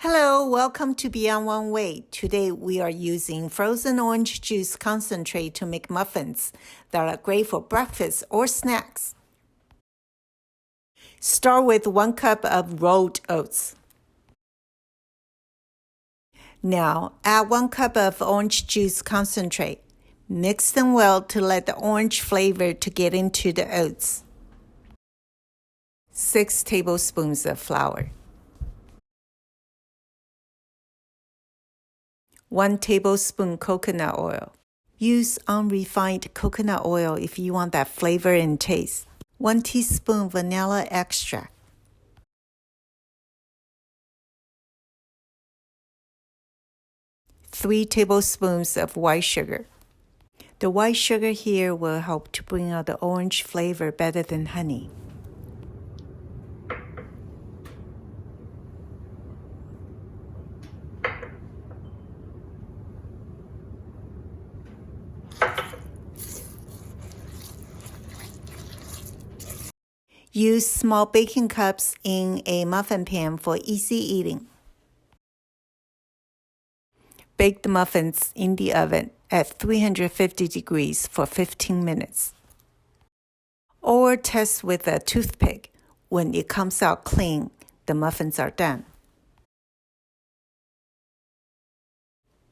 Hello, welcome to Beyond One Way. Today we are using frozen orange juice concentrate to make muffins that are great for breakfast or snacks. Start with 1 cup of rolled oats. Now add 1 cup of orange juice concentrate. Mix them well to let the orange flavor to get into the oats. 6 tablespoons of flour. 1 tablespoon coconut oil. Use unrefined coconut oil if you want that flavor and taste. 1 teaspoon vanilla extract. 3 tablespoons of white sugar. The white sugar here will help to bring out the orange flavor better than honey. Use small baking cups in a muffin pan for easy eating. Bake the muffins in the oven at 350 degrees for 15 minutes. Or test with a toothpick. When it comes out clean, the muffins are done.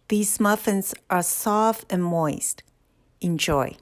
These muffins are soft and moist. Enjoy.